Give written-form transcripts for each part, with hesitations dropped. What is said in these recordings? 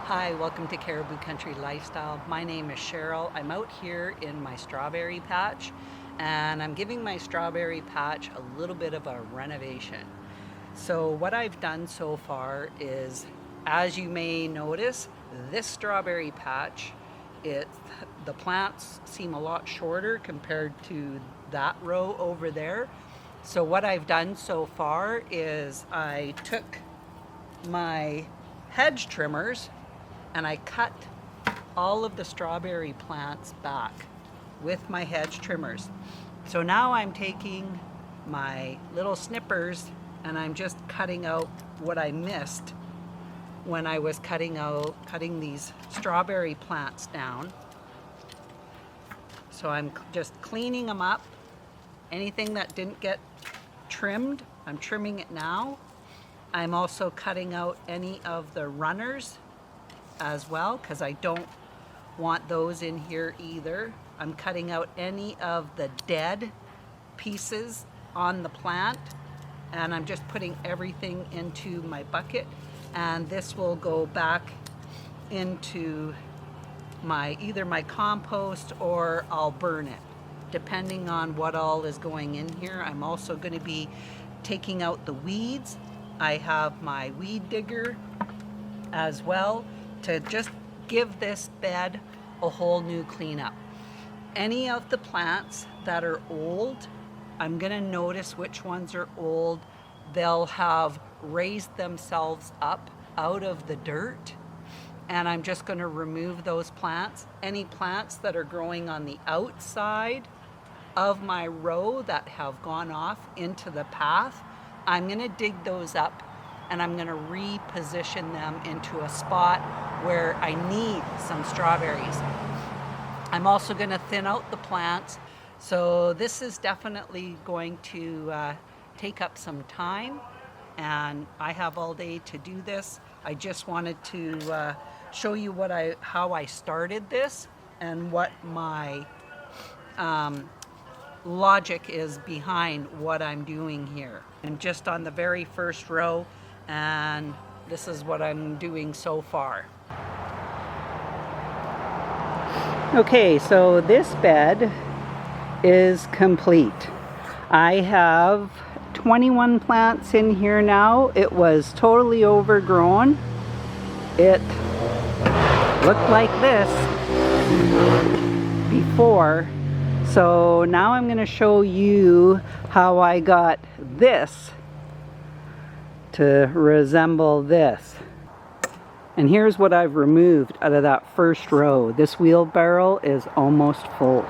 Hi, welcome to Caribou Country Lifestyle. My name is Cheryl. I'm out here in my strawberry patch and I'm giving my strawberry patch a little bit of a renovation. So what I've done so far is, as you may notice, this strawberry patch, the plants seem a lot shorter compared to that row over there. So what I've done so far is I took my hedge trimmers and I cut all of the strawberry plants back with my hedge trimmers. So now I'm taking my little snippers and I'm just cutting out what I missed when I was cutting these strawberry plants down. So I'm just cleaning them up. Anything that didn't get trimmed, I'm trimming it now. I'm also cutting out any of the runners as well, because I don't want those in here either. I'm cutting out any of the dead pieces on the plant, and I'm just putting everything into my bucket, and this will go back into either my compost or I'll burn it, depending on what all is going in here. I'm also going to be taking out the weeds. I have my weed digger as well to just give this bed a whole new cleanup. Any of the plants that are old, I'm going to notice which ones are old. They'll have raised themselves up out of the dirt, and I'm just going to remove those plants. Any plants that are growing on the outside of my row that have gone off into the path, I'm going to dig those up and I'm going to reposition them into a spot where I need some strawberries. I'm also going to thin out the plants. So this is definitely going to take up some time, and I have all day to do this. I just wanted to show you how I started this and what my logic is behind what I'm doing here. And just on the very first row, and this is what I'm doing so far. Okay, so this bed is complete. I have 21 plants in here now. It was totally overgrown. It looked like this before. So now I'm going to show you how I got this to resemble this. And here's what I've removed out of that first row. This wheelbarrow is almost full.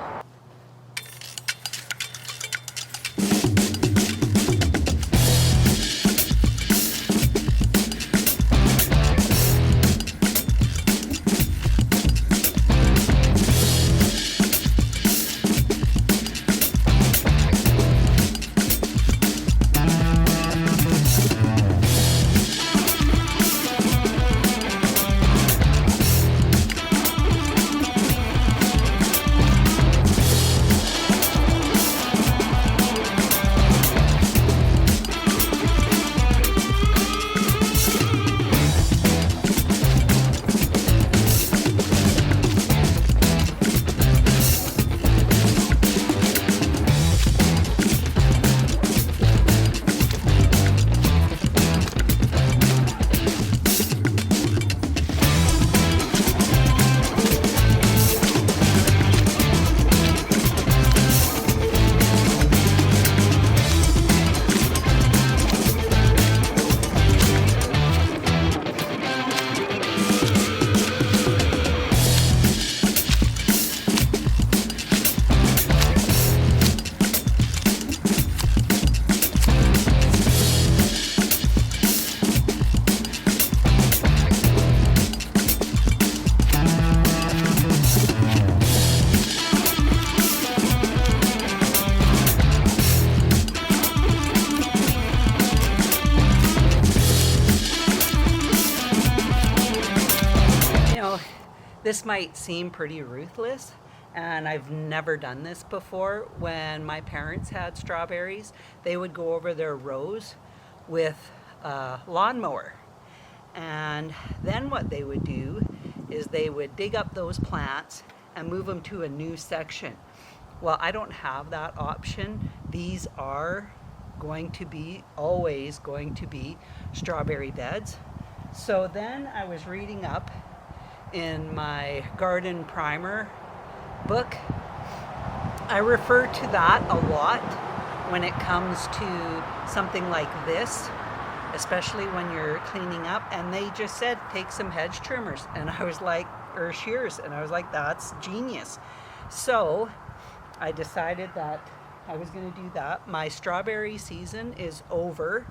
This might seem pretty ruthless, and I've never done this before. When my parents had strawberries, they would go over their rows with a lawnmower. And then what they would do is they would dig up those plants and move them to a new section. Well, I don't have that option. These are going to be, always going to be, strawberry beds. So then I was reading up in my garden primer book. I refer to that a lot when it comes to something like this, especially when you're cleaning up. And they just said, take some hedge trimmers. And I was like, or shears. And I was like, that's genius. So I decided that I was going to do that. My strawberry season is over.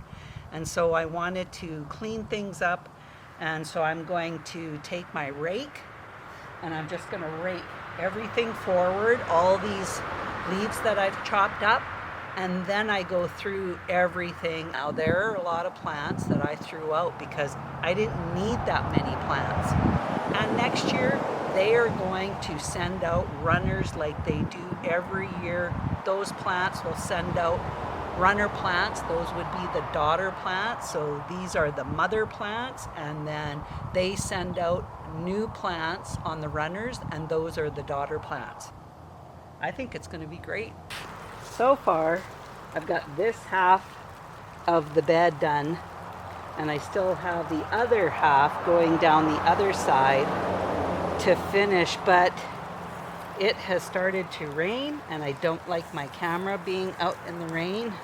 And so I wanted to clean things up. And so I'm going to take my rake and I'm just going to rake everything forward, all these leaves that I've chopped up, and then I go through everything. Now there are a lot of plants that I threw out because I didn't need that many plants. And next year they are going to send out runners like they do every year. Those plants will send out runner plants. Those would be the daughter plants. So these are the mother plants, and then they send out new plants on the runners, and those are the daughter plants. I think it's going to be great. So far, I've got this half of the bed done, and I still have the other half going down the other side to finish, but it has started to rain, and I don't like my camera being out in the rain.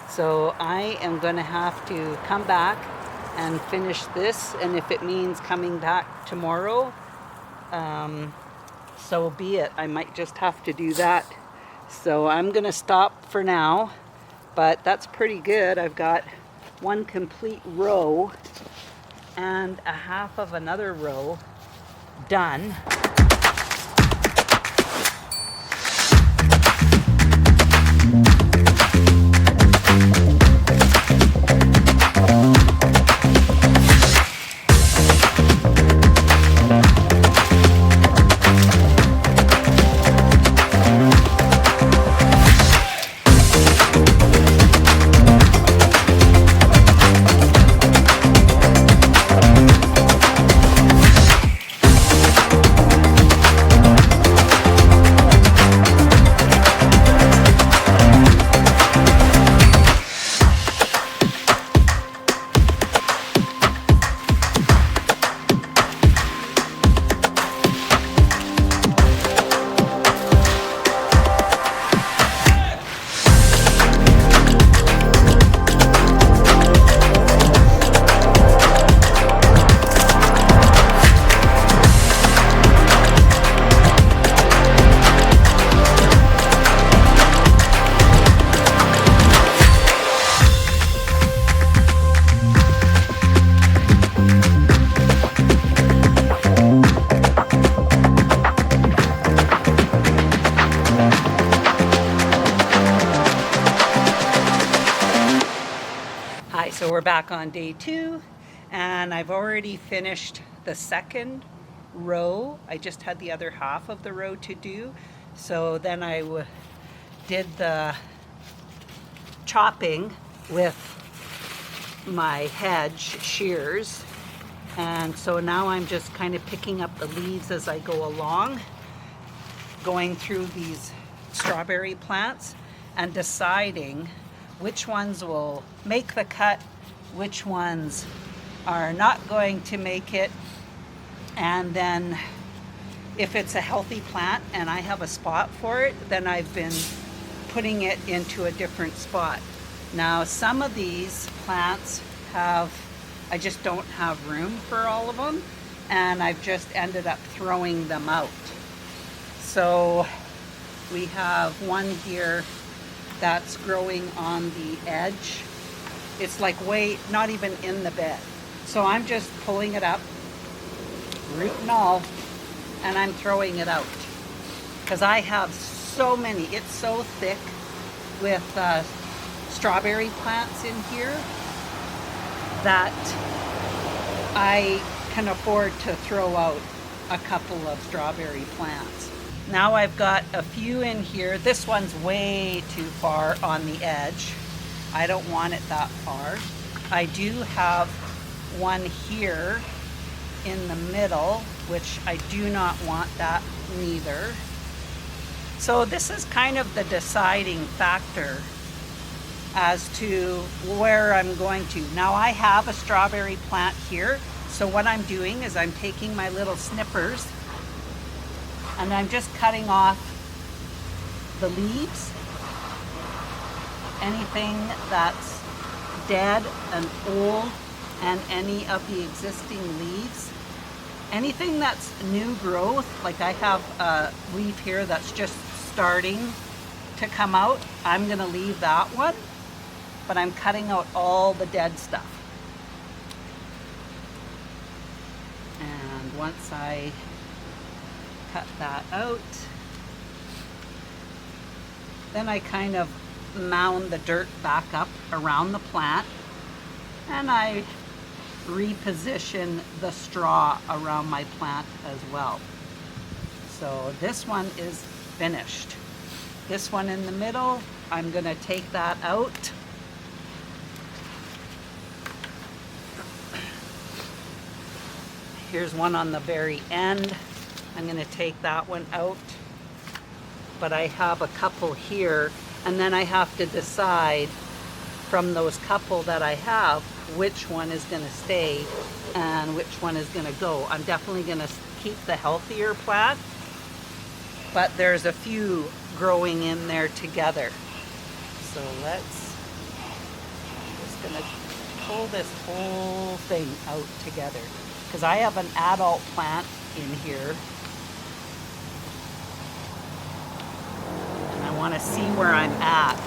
So I am going to have to come back and finish this, and if it means coming back tomorrow, so be it. I might just have to do that. So I'm going to stop for now, but that's pretty good. I've got one complete row and a half of another row done. So we're back on day 2, and I've already finished the second row. I just had the other half of the row to do. So then I did the chopping with my hedge shears. And so now I'm just kind of picking up the leaves as I go along, going through these strawberry plants and deciding which ones will make the cut, which ones are not going to make it. And then if it's a healthy plant and I have a spot for it, then I've been putting it into a different spot. Now some of these plants I just don't have room for all of them, and I've just ended up throwing them out. So we have one here that's growing on the edge. It's like not even in the bed. So I'm just pulling it up, root and all, and I'm throwing it out. Because I have so many, it's so thick with strawberry plants in here that I can afford to throw out a couple of strawberry plants. Now I've got a few in here. This one's way too far on the edge. I don't want it that far. I do have one here in the middle, which I do not want that neither. So this is kind of the deciding factor as to where I'm going to. Now I have a strawberry plant here, so what I'm doing is I'm taking my little snippers and I'm just cutting off the leaves, anything that's dead and old, and any of the existing leaves. Anything that's new growth, like I have a leaf here that's just starting to come out, I'm gonna leave that one, but I'm cutting out all the dead stuff. And once I cut that out, then I kind of mound the dirt back up around the plant, and I reposition the straw around my plant as well. So this one is finished. This one in the middle, I'm gonna take that out. Here's one on the very end. I'm gonna take that one out. But I have a couple here, and then I have to decide from those couple that I have which one is going to stay and which one is going to go. I'm definitely going to keep the healthier plant, but there's a few growing in there together. So I'm just going to pull this whole thing out together, because I have an adult plant in here and I want to see where I'm at.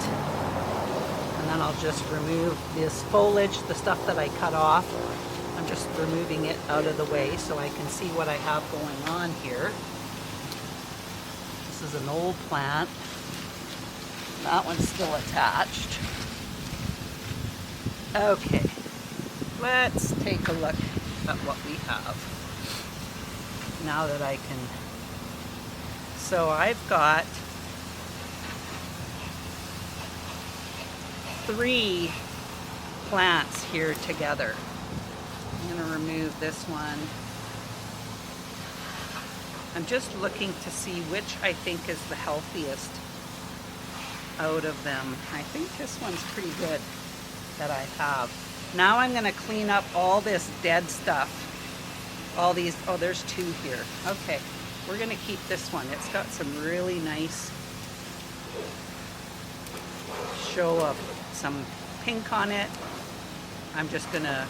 And then I'll just remove this foliage, the stuff that I cut off. I'm just removing it out of the way so I can see what I have going on here. This is an old plant. That one's still attached. Okay, let's take a look at what we have now that I can. So I've got 3 plants here together. I'm going to remove this one. I'm just looking to see which I think is the healthiest out of them. I think this one's pretty good that I have. Now I'm going to clean up all this dead stuff. All these, oh, there's 2 here. Okay, we're going to keep this one. It's got some really nice show of some pink on it. I'm just going to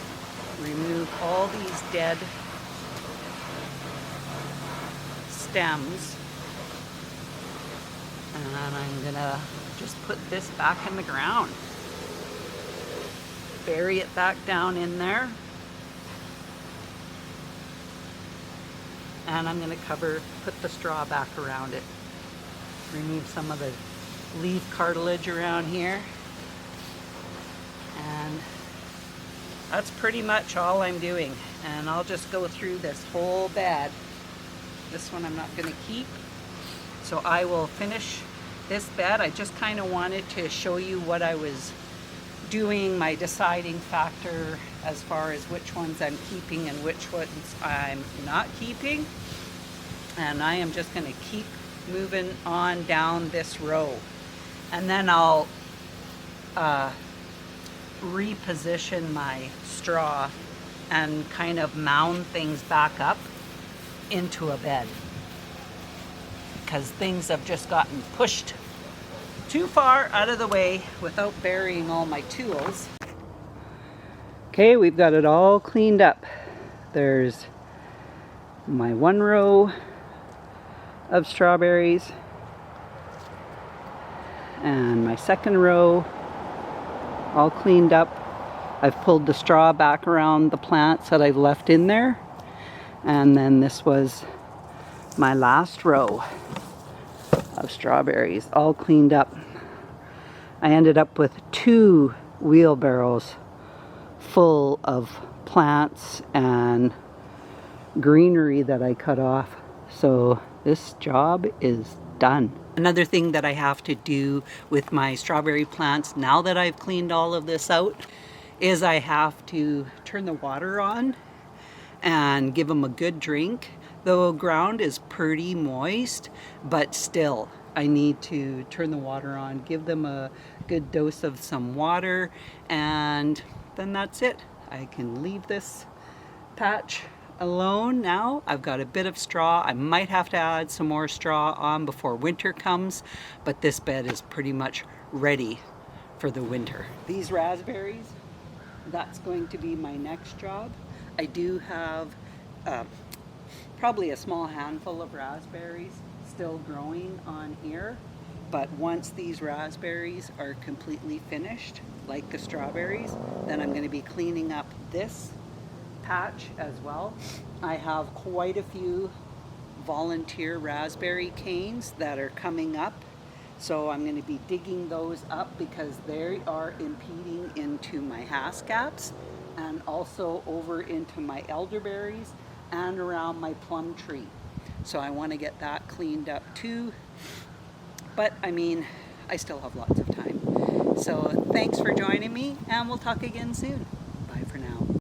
remove all these dead stems, and I'm going to just put this back in the ground. Bury it back down in there. And I'm going to put the straw back around it. Remove some of the leaf cartilage around here. And that's pretty much all I'm doing. And I'll just go through this whole bed. This one I'm not going to keep. So I will finish this bed. I just kind of wanted to show you what I was doing, my deciding factor as far as which ones I'm keeping and which ones I'm not keeping. And I am just going to keep moving on down this row. And then I'll reposition my straw and kind of mound things back up into a bed, because things have just gotten pushed too far out of the way without burying all my tools. Okay, we've got it all cleaned up. There's my 1 row of strawberries and my 2nd row all cleaned up. I've pulled the straw back around the plants that I've left in there, and then this was my last row of strawberries all cleaned up. I ended up with 2 wheelbarrows full of plants and greenery that I cut off. So this job is done. Another thing that I have to do with my strawberry plants now that I've cleaned all of this out is I have to turn the water on and give them a good drink. The ground is pretty moist, but still I need to turn the water on, give them a good dose of some water, and then that's it. I can leave this patch alone now. I've got a bit of straw. I might have to add some more straw on before winter comes, but this bed is pretty much ready for the winter. These raspberries, that's going to be my next job. I do have probably a small handful of raspberries still growing on here, but once these raspberries are completely finished, like the strawberries, then I'm going to be cleaning up this patch as well. I have quite a few volunteer raspberry canes that are coming up, so I'm going to be digging those up because they are impeding into my haskaps and also over into my elderberries and around my plum tree. So I want to get that cleaned up too. But I mean, I still have lots of time. So thanks for joining me, and we'll talk again soon. Bye for now.